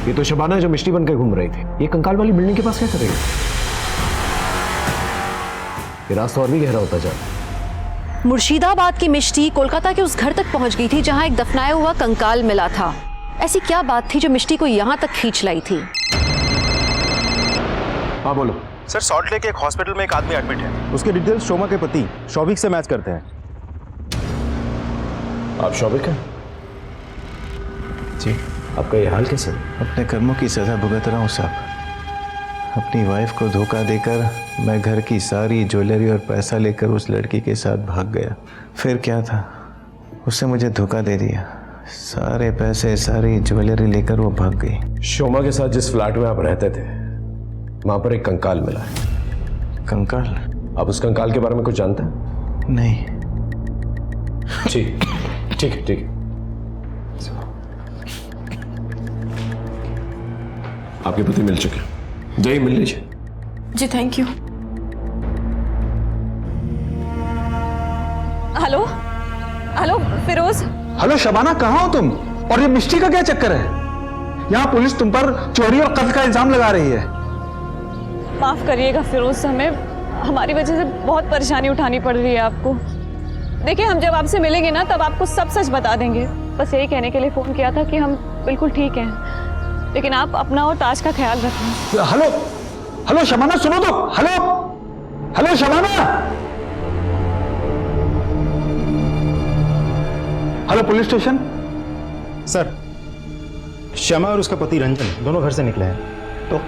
ये तो शबाना है जो मिष्टी बनकर घूम रही थी। ये कंकाल वाली बिल्डिंग के पास क्या करेगी? ये रास्ता और भी गहरा होता जा रहा है।
मुर्शिदाबाद की मिष्टी कोलकाता के उस घर तक पहुंच गई थी जहां एक दफनाया हुआ कंकाल मिला था। ऐसी क्या बात थी जो मिष्टी को यहां तक खींच लाई थी?
हाँ बोलो।
सर, सॉल्ट लेक एक हॉस्पिटल में एक आदमी एडमिट है। उसके डिटेल्स शोमा के पति शौविक से मैच करते हैं।
आप शौविक हैं?
जी।
आपका ये हाल कैसे?
अपने कर्मों की सजा भुगत रहा हूँ साहब। अपनी वाइफ को धोखा देकर मैं घर की सारी ज्वेलरी और पैसा लेकर उस लड़की के साथ भाग गया। फिर क्या था, उसने मुझे धोखा दे दिया। सारे पैसे, सारी ज्वेलरी लेकर वो भाग गई।
शोमा के साथ जिस फ्लैट में आप रहते थे वहां पर एक कंकाल मिला है।
कंकाल?
आप उस कंकाल के बारे में कुछ जानते हैं?
नहीं।
ठीक ठीक ठीक। आपके पति मिल चुके हैं, जाइए मिल लीजिए।
जी thank you.
Hello hello Firoz.
Hello Shabana, कहाँ हो तुम? और ये मिष्टी का क्या चक्कर है? यहाँ पुलिस तुम पर चोरी और कत्ल का इल्जाम लगा रही है।
माफ करिएगा फिरोज, हमें हमारी वजह से बहुत परेशानी उठानी पड़ रही है आपको। देखिए, हम जब आपसे मिलेंगे ना तब आपको सब सच बता देंगे। बस यही कहने के लिए फोन किया था कि हम बिल्कुल ठीक हैं, लेकिन आप अपना और ताज का ख्याल रखना।
हेलो हेलो शबाना, सुनो तो। Hello hello Shabana. Hello police station.
Sir, Shama और उसका पति रंजन दोनों घर से निकले हैं। तो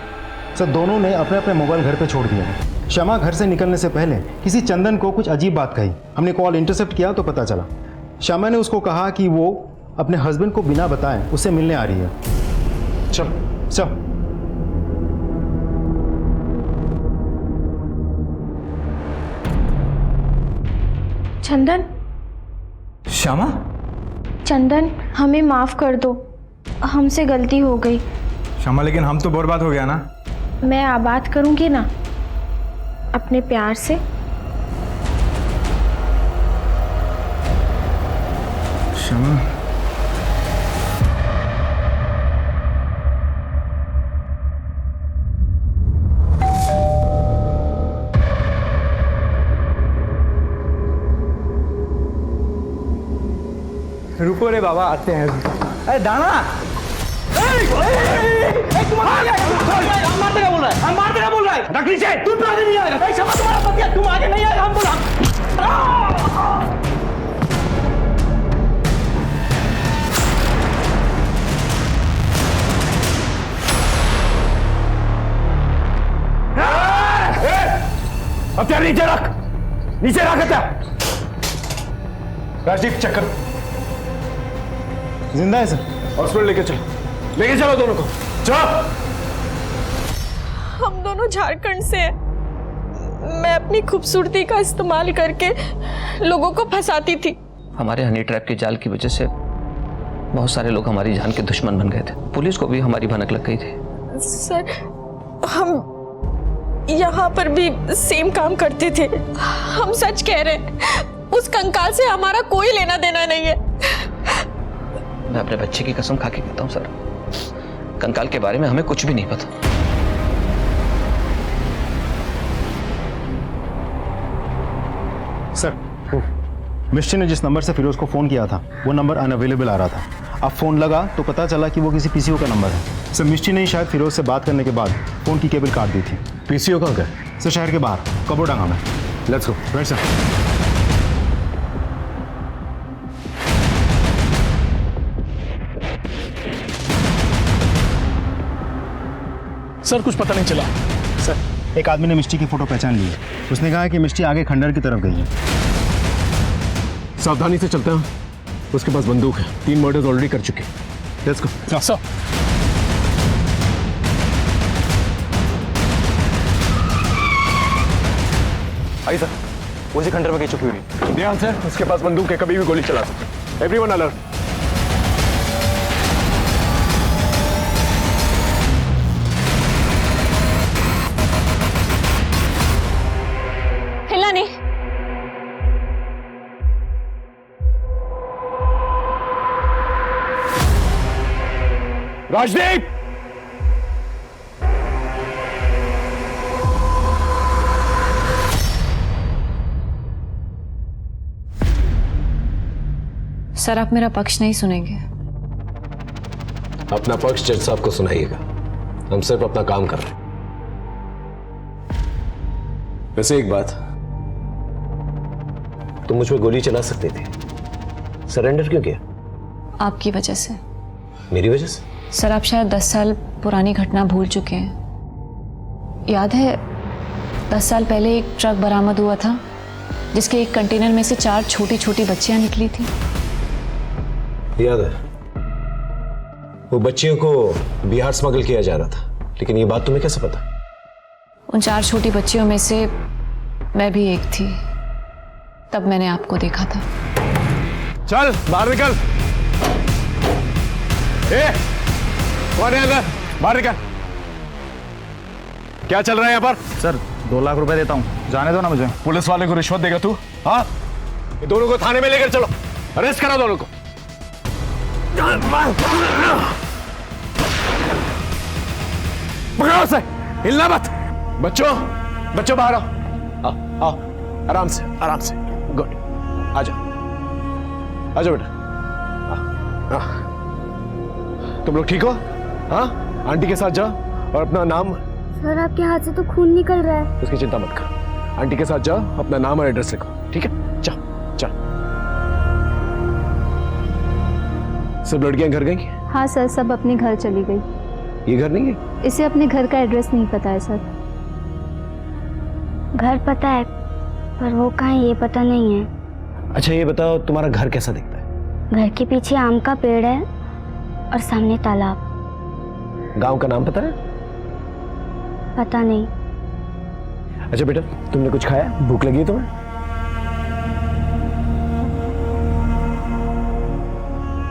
सर, दोनों ने अपने अपने मोबाइल घर पे छोड़ दिए हैं। शमा घर से निकलने से पहले किसी चंदन को कुछ अजीब बात कही। हमने कॉल इंटरसेप्ट किया तो पता चला शमा ने उसको कहा कि वो अपने हस्बैंड को बिना बताए उससे मिलने आ रही है। चल चल।
चंदन।
श्यामा।
चंदन, हमें माफ कर दो, हमसे गलती हो गई।
श्यामा, लेकिन हम तो बर्बाद हो गया ना।
मैं आबाद करूंगी ना अपने प्यार से।
श्यामा। रुको रे बाबा, आते हैं। अरे दाना, मारते क्या बोल रहा है? मारते क्या बोल रहा है? रख नीचे। तू तो आगे नहीं आएगा। क्षमा, तुम्हारा पति है, तुम आगे नहीं आएगा। हम बोला
अब क्या नीचे रख, नीचे रख। क्या राजदीप, चक्कर
जिंदा है सर।
हॉस्पिटल लेके चलो, लेके चलो दोनों को। चलो।
हम दोनों झारखंड से हैं। मैं अपनी खूबसूरती का इस्तेमाल करके लोगों को फंसाती थी।
हमारे हनी ट्रैप के जाल की वजह से बहुत सारे लोग हमारी जान के दुश्मन बन गए थे। पुलिस को भी हमारी भनक लग गई थी।
सर, हम यहाँ पर भी सेम काम करते थे। हम सच कह रहे हैं, उस कंकाल से हमारा कोई लेना देना नहीं है।
मैं अपने बच्चे की कसम खा के कहता हूँ सर, कंकाल के बारे में हमें कुछ भी नहीं पता।
सर, मिष्टी ने जिस नंबर से फिरोज को फोन किया था वो नंबर अनअवेलेबल आ रहा था। अब फोन लगा तो पता चला कि वो किसी पीसीओ का नंबर है। सर, मिष्टी ने शायद फिरोज से बात करने के बाद फोन की केबल काट दी थी।
पीसीओ कहाँ गए?
सर, शहर के बाहर कबोडांगा में।
Let's go.
Right sir.
Sir, कुछ पता नहीं चला।
सर, एक आदमी ने मिष्टी की फोटो पहचान ली है। उसने कहा कि मिष्टी आगे खंडर की तरफ गई है।
सावधानी से चलते हैं, उसके पास बंदूक है। 3 मर्डर्स ऑलरेडी कर चुके। Let's go.
Sir.
I sir, उसी खंडर में कहीं छुपी हुई। ध्यान से, उसके पास बंदूक है, कभी भी गोली चला सकते। Everyone alert.
हिलना नहीं।
राजदीप,
सर आप मेरा पक्ष नहीं सुनेंगे।
अपना पक्ष जज साहब को सुनाइएगा, हम सिर्फ अपना काम कर रहे हैं। वैसे एक बात, तुम मुझ पर गोली चला सकते थे, सरेंडर क्यों किया?
आपकी वजह से।
मेरी वजह से?
सर आप शायद 10 साल पुरानी घटना भूल चुके हैं। याद है 10 साल पहले एक ट्रक बरामद हुआ था जिसके एक कंटेनर में से 4 छोटी छोटी बच्चियां निकली थी।
याद है, वो बच्चियों को बिहार स्मगल किया जा रहा था, लेकिन ये बात तुम्हें कैसे पता?
उन 4 छोटी बच्चियों में से मैं भी एक थी, तब मैंने आपको देखा था।
चल बाहर निकल। कौन है अंदर? बाहर निकल। क्या चल रहा है यहाँ पर?
सर 2 लाख रुपए देता हूँ, जाने दो ना मुझे।
पुलिस वाले को रिश्वत देगा तू? हाँ, ये दोनों को थाने में लेकर चलो, अरेस्ट करा दोनों को। पकड़ो उसे, हिलना मत। बच्चों बाहर आओ, आओ आराम से, आराम से। गुड, आ जाओ बेटा। तुम लोग ठीक हो? हाँ, आंटी के साथ जाओ और अपना नाम।
सर आपके हाथ से तो खून निकल रहा है।
उसकी चिंता मत करो, आंटी के साथ जाओ, अपना नाम और एड्रेस लिखो, ठीक है? जाओ। सब लड़कियां घर गई?
हाँ सर, सब अपने घर चली गई।
ये घर नहीं है?
इसे अपने घर का एड्रेस नहीं पता है सर। घर पता है पर वो कहाँ है ये पता नहीं है।
अच्छा ये बताओ, तुम्हारा घर कैसा दिखता है?
घर के पीछे आम का पेड़ है और सामने तालाब।
गांव का नाम पता है?
पता नहीं।
अच्छा बेटा, तुमने कुछ खाया? भूख लगी है तुम्हें?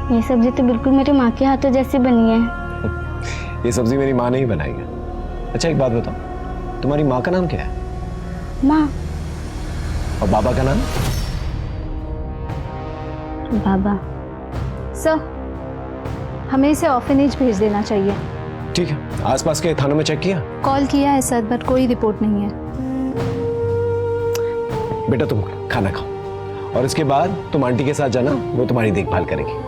ये सब्जी तो बिल्कुल मेरे माँ के हाथों जैसी बनी है।
ये सब्जी मेरी माँ ने ही बनाई है। अच्छा एक बात बताओ, तुम्हारी माँ का नाम क्या है?
माँ।
और बाबा का नाम?
बाबा।
सर हमें इसे ऑर्फनेज भेज देना चाहिए।
ठीक है, आसपास के थानों में चेक किया?
कॉल किया है सर, बट कोई रिपोर्ट नहीं है।
बेटा तुम खाना खाओ और इसके बाद तुम आंटी के साथ जाना, वो तुम्हारी देखभाल करेगी।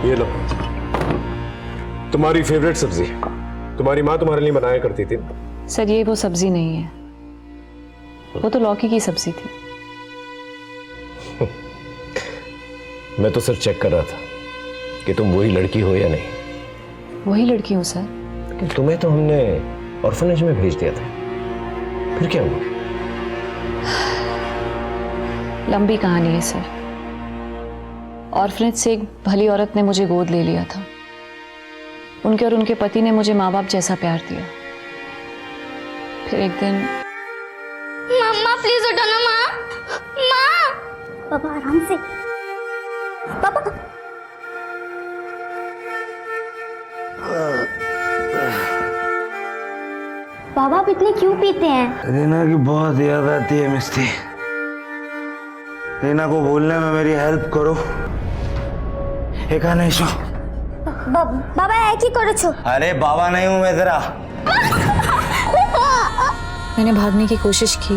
ये लो, तुम्हारी फेवरेट सब्जी, तुम्हारी माँ तुम्हारे लिए बनाया करती थी।
सर ये वो सब्जी नहीं है, वो तो लौकी की सब्जी थी।
मैं तो सर चेक कर रहा था कि तुम वही लड़की हो या नहीं।
वही लड़की हूँ सर।
कि तुम्हें तो हमने ऑर्फनेज में भेज दिया था, फिर क्या हुआ?
लंबी कहानी है सर। ऑर्फनेज से एक भली औरत ने मुझे गोद ले लिया था। उनके और उनके पति ने मुझे माँ बाप जैसा प्यार दिया। फिर एक दिन
मम्मा प्लीज उठो ना माँ। माँ। पापा आराम से। पापा। पापा आप इतने क्यों पीते हैं?
रीना की बहुत याद आती है मिस्टी। रीना को बोलने में मेरी हेल्प करो। एक नहीं सो।
बाबा है की करो छो।
अरे बाबा नहीं हूं मैं तेरा।
मैंने भागने की कोशिश की,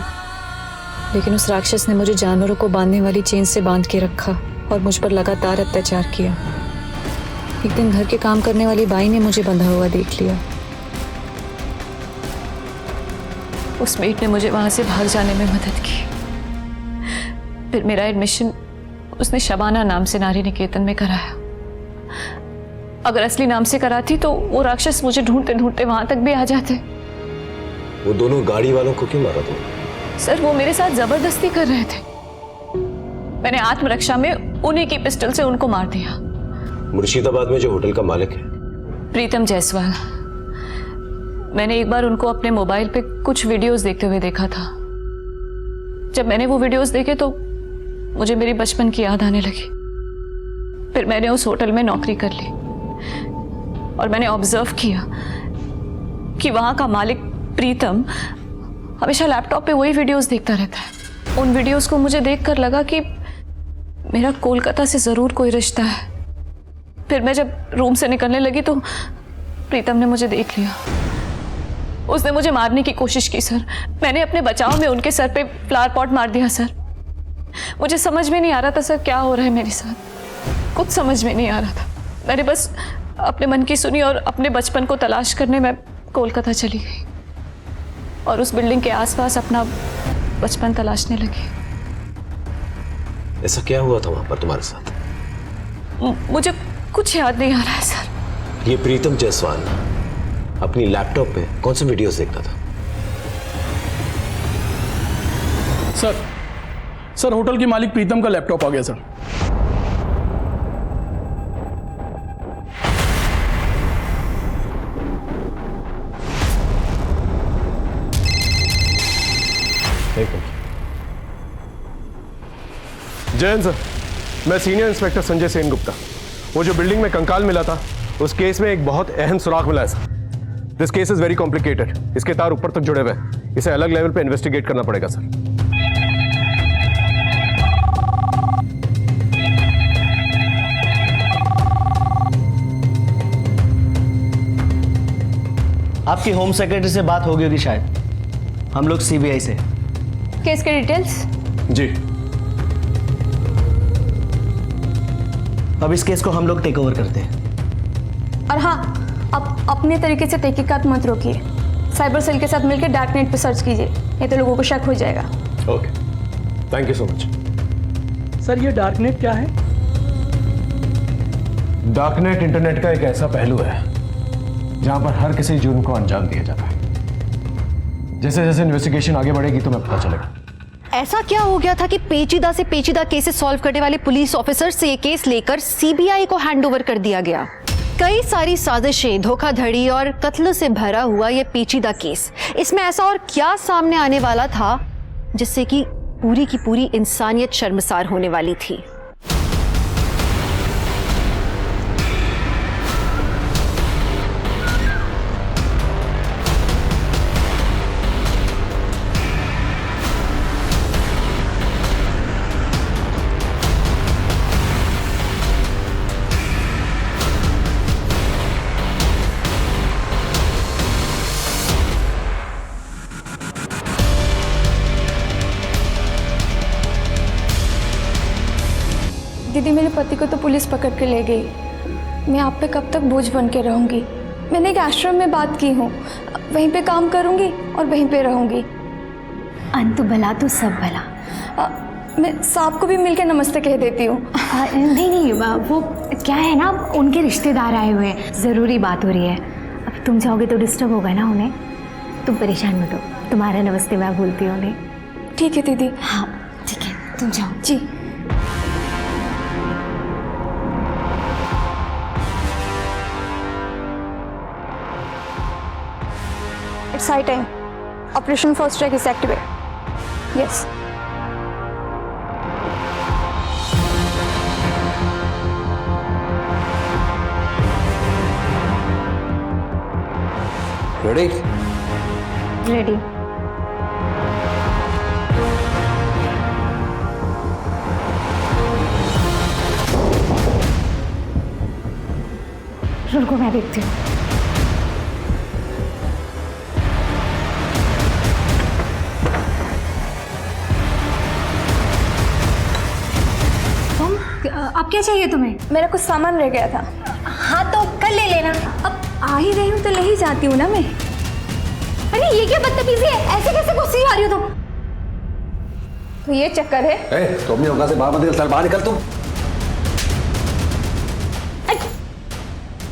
लेकिन उस राक्षस ने मुझे जानवरों को बांधने वाली चेन से बांध के रखा और मुझ पर लगातार अत्याचार किया। एक दिन घर के काम करने वाली बाई ने मुझे बंधा हुआ देख लिया। उस मेट ने मुझे वहां से भाग जाने में मदद की। फिर मेरा एडमिशन उसने शबाना नाम से नारी निकेतन में कराया। अगर असली नाम से कराती तो वो राक्षस मुझे ढूंढते ढूंढते वहां तक भी आ जाते।
वो दोनों गाड़ी वालों को क्यों मारा तुमने?
सर वो मेरे साथ जबरदस्ती कर रहे थे। मैंने आत्मरक्षा में उन्हीं की पिस्टल से उनको मार दिया।
मुर्शिदाबाद में जो होटल का मालिक है,
प्रीतम जायसवाल। मैंने एक बार उनको अपने मोबाइल पे कुछ वीडियोस देखते हुए देखा था। जब मैंने वो वीडियोस देखे तो मुझे मेरी बचपन की याद आने लगी। फिर मैंने उस होटल में नौकरी कर ली और मैंने ऑब्जर्व किया कि वहां का मालिक प्रीतम हमेशा लैपटॉप पे वही वीडियोस देखता रहता है। उन वीडियोस को मुझे देखकर लगा कि मेरा कोलकाता से जरूर कोई रिश्ता है। फिर मैं जब रूम से निकलने लगी तो प्रीतम ने मुझे देख लिया। उसने मुझे मारने की कोशिश की सर। मैंने अपने बचाव में उनके सर पे फ्लावर पॉट मार दिया सर। मुझे समझ में नहीं आ रहा था सर क्या हो रहा है मेरे साथ, कुछ समझ में नहीं आ रहा था। मैंने बस अपने मन की सुनी और अपने बचपन को तलाश करने मैं कोलकाता चली गई और उस बिल्डिंग के आसपास अपना बचपन तलाशने लगी।
ऐसा क्या हुआ था वहां पर तुम्हारे साथ?
मुझे कुछ याद नहीं आ रहा है सर।
ये प्रीतम जायसवाल अपनी लैपटॉप पे कौन से वीडियोस देखता था?
सर होटल के मालिक प्रीतम का लैपटॉप आ गया सर।
जयन सर, मैं सीनियर इंस्पेक्टर संजय सेन गुप्ता। वो जो बिल्डिंग में कंकाल मिला था उस केस में एक बहुत अहम सुराग मिला है sir. This case is very complicated. इसके तार ऊपर तक जुड़े हुए हैं। इसे अलग लेवल पे इन्वेस्टिगेट करना पड़ेगा सर।
आपकी होम सेक्रेटरी से बात हो गई होगी शायद। हम लोग सीबीआई से।
केस के डिटेल्स?
जी।
अब इस केस को हम लोग टेक ओवर करते हैं।
और हाँ, आप अपने तरीके से तहकीकात मत रोकिए। साइबर सेल के साथ मिलकर डार्कनेट पे सर्च कीजिए, नहीं तो लोगों को शक हो जाएगा।
Okay, thank you so much.
Sir ये डार्कनेट क्या है?
डार्कनेट इंटरनेट का एक ऐसा पहलू है जहां पर हर किसी जुर्म को अंजाम दिया जाता है। जैसे जैसे इन्वेस्टिगेशन आगे बढ़ेगी तुम्हें पता चलेगा।
ऐसा क्या हो गया था कि पेचीदा से पेचीदा केसेस सॉल्व करने वाले पुलिस ऑफिसर से ये केस लेकर सीबीआई को हैंडओवर कर दिया गया? कई सारी साजिशें, धोखाधड़ी और कत्ल से भरा हुआ ये पेचीदा केस। इसमें ऐसा और क्या सामने आने वाला था जिससे कि पूरी की पूरी इंसानियत शर्मसार होने वाली थी?
दीदी, मेरे पति को तो पुलिस पकड़ के ले गई। मैं आप पे कब तक बोझ बन के रहूंगी? मैंने एक आश्रम में बात की हूँ, वहीं पे काम करूंगी और वहीं पे रहूंगी।
अंत भला तो सब भला।
मैं सांप को भी मिलके नमस्ते कह देती हूँ।
नहीं, वो क्या है ना, उनके रिश्तेदार आए हुए हैं, ज़रूरी बात हो रही है। अब तुम जाओगे तो डिस्टर्ब होगा ना उन्हें। तुम परेशान मत हो, तुम्हारा नमस्ते मैं भूलती हूँ उन्हें।
ठीक है दीदी।
हाँ ठीक है, तुम जाओ।
जी। It's high time. Operation First Strike is activated. Yes.
Ready?
Ready. रुको, मैं देखती हूँ। अब क्या चाहिए तुम्हें?
मेरा कुछ सामान रह गया था।
हाँ तो कल ले लेना।
अब आ ही रही हूँ तो ले ही जाती हूँ ना मैं।
अरे ये क्या बदतमीजी है, ऐसे कैसे गुस्से आ रही हो तुम?
तो ये चक्कर है।
तुम अपनी औकात से बाहर मत निकल, बाहर निकल तुम।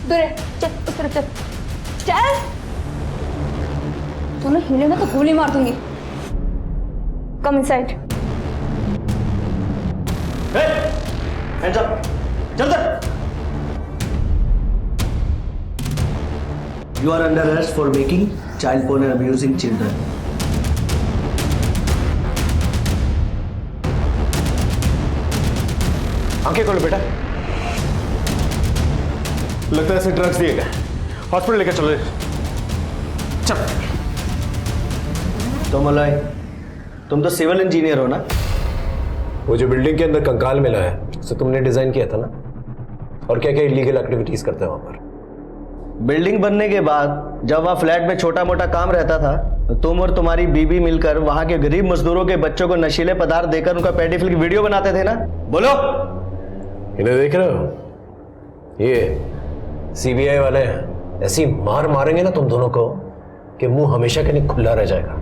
दूर है, चल उस तरफ चल। चल, तूने हिले ना तो गोली मार दूंगी। Come inside.
हैंड्स अप, जल्दी। You are under arrest for making child porn and abusing children.
आंखें खोलो बेटा। लगता है इसे ड्रग्स दिए गए, हॉस्पिटल लेकर चलो। चल।
तो मलय, तुम तो सिविल इंजीनियर हो ना?
वो जो बिल्डिंग के अंदर कंकाल मिला है उसे तुमने डिजाइन किया था ना? और क्या क्या इलीगल एक्टिविटीज करते हो वहां पर?
बिल्डिंग बनने के बाद जब वहाँ फ्लैट में छोटा मोटा काम रहता था तो तुम और तुम्हारी बीवी मिलकर वहाँ के गरीब मजदूरों के बच्चों को नशीले पदार्थ देकर उनका पेडोफिल की वीडियो बनाते थे ना? बोलो।
इन्हें देख रहे हो? ये सीबीआई वाले हैं, ऐसी मार मारेंगे ना तुम दोनों को कि मुंह हमेशा के लिए खुला रह जाएगा।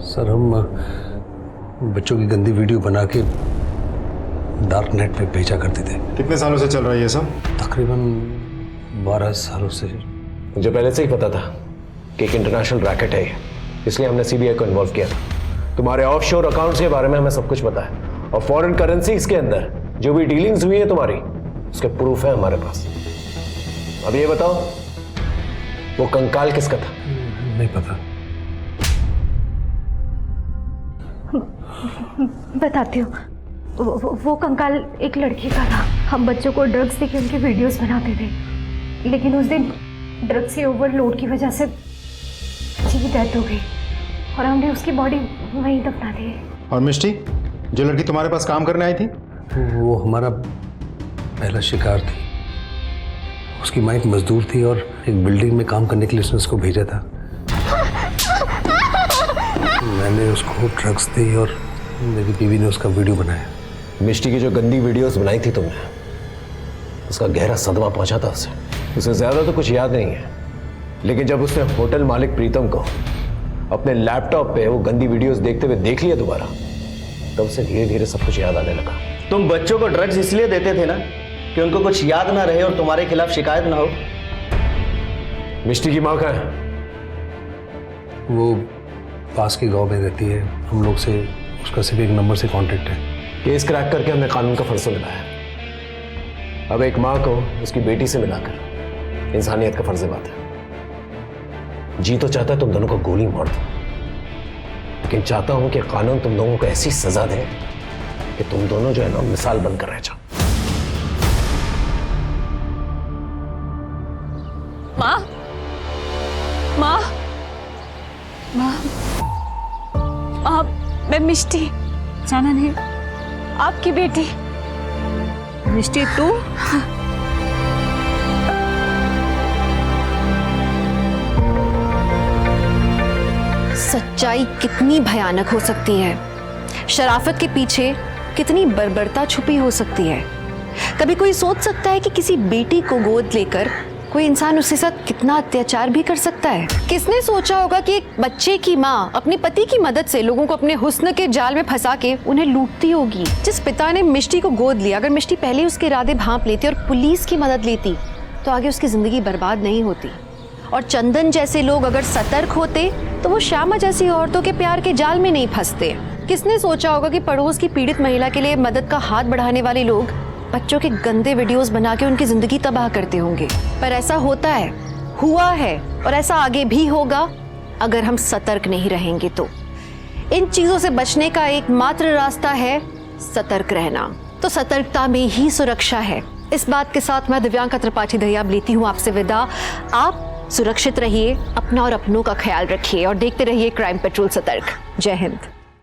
सर हम बच्चों की गंदी वीडियो बना के डार्क नेट पे भेजा करते थे।
कितने सालों से चल रहा है ये सब?
तकरीबन 12 सालों से।
मुझे पहले से ही पता था कि एक इंटरनेशनल रैकेट है ये, इसलिए हमने सीबीआई को इन्वॉल्व किया था। तुम्हारे ऑफशोर अकाउंट्स के बारे में हमें सब कुछ पता है और फॉरेन करेंसीज के अंदर जो भी डीलिंग्स हुई है तुम्हारी, उसके प्रूफ है हमारे पास। अब ये बताओ वो कंकाल किसका था?
नहीं पता।
बताती हूँ। वो कंकाल एक लड़की का था। हम बच्चों को ड्रग्स देके उनके वीडियोस बनाते थे, लेकिन उस दिन ड्रग्स के ओवरलोड की वजह से बच्ची की डेथ हो गई और हमने उसकी बॉडी वहीं दफना दी।
और मिष्टी, जो लड़की तुम्हारे पास काम करने आई थी?
वो हमारा पहला शिकार थी। उसकी माँ एक मजदूर थी और एक बिल्डिंग में काम करने के लिए उसने उसको भेजा था। मैंने उसको ड्रग्स दी और मेरी बीवी ने उसका वीडियो बनाया।
मिष्टी की जो गंदी वीडियोस बनाई थी तुमने, उसका गहरा सदमा पहुंचा था उसे ज्यादा तो कुछ याद नहीं है, लेकिन जब उसने होटल मालिक प्रीतम को अपने लैपटॉप पे वो गंदी वीडियोस देखते हुए देख लिया दोबारा, तब से धीरे धीरे सब कुछ याद आने लगा।
तुम बच्चों को ड्रग्स इसलिए देते थे ना कि उनको कुछ याद ना रहे और तुम्हारे खिलाफ शिकायत ना हो।
मिष्टी की माँ कहाँ है?
वो पास के गांव में रहती है। हम लोग से उसका सिर्फ एक नंबर से कांटेक्ट है।
केस क्रैक करके हमने कानून का फर्ज निभाया। अब एक माँ को उसकी बेटी से मिलाकर इंसानियत का फर्ज निभाता है। जी तो चाहता है तुम दोनों को गोली मार दो, लेकिन चाहता हूं कि कानून तुम दोनों को ऐसी सजा दे कि तुम दोनों जो है ना मिसाल बनकर रह जाओ।
माँ, माँ, माँ, माँ, मैं मिष्टी, जाना नहीं, आपकी बेटी मिष्टी। तू?
सच्चाई कितनी भयानक हो सकती है, शराफत के पीछे कितनी बर्बरता छुपी हो सकती है। कभी कोई सोच सकता है कि किसी बेटी को गोद लेकर कोई इंसान उसके साथ कितना अत्याचार भी कर सकता है? किसने सोचा होगा कि एक बच्चे की माँ अपने पति की मदद से लोगों को अपने हुस्न के जाल में फंसा के उन्हें लूटती होगी। जिस पिता ने मिष्टी को गोद लिया, अगर मिष्टी पहले उसके इरादे भांप लेती और पुलिस की मदद लेती तो आगे उसकी जिंदगी बर्बाद नहीं होती। और चंदन जैसे लोग अगर सतर्क होते तो वो श्यामा जैसी औरतों के प्यार के जाल में नहीं फंसते। किसने सोचा होगा कि पड़ोस की पीड़ित महिला के लिए मदद का हाथ बढ़ाने वाले लोग बच्चों के गंदे वीडियोस बना के उनकी जिंदगी तबाह करते होंगे। पर ऐसा होता है, हुआ है और ऐसा आगे भी होगा अगर हम सतर्क नहीं रहेंगे तो। इन चीजों से बचने का एकमात्र रास्ता है सतर्क रहना। तो सतर्कता में ही सुरक्षा है। इस बात के साथ मैं दिव्यांका त्रिपाठी दहिया लेती हूँ आपसे विदा। आप सुरक्षित रहिए, अपना और अपनों का ख्याल रखिए और देखते रहिए क्राइम पेट्रोल सतर्क। जय हिंद।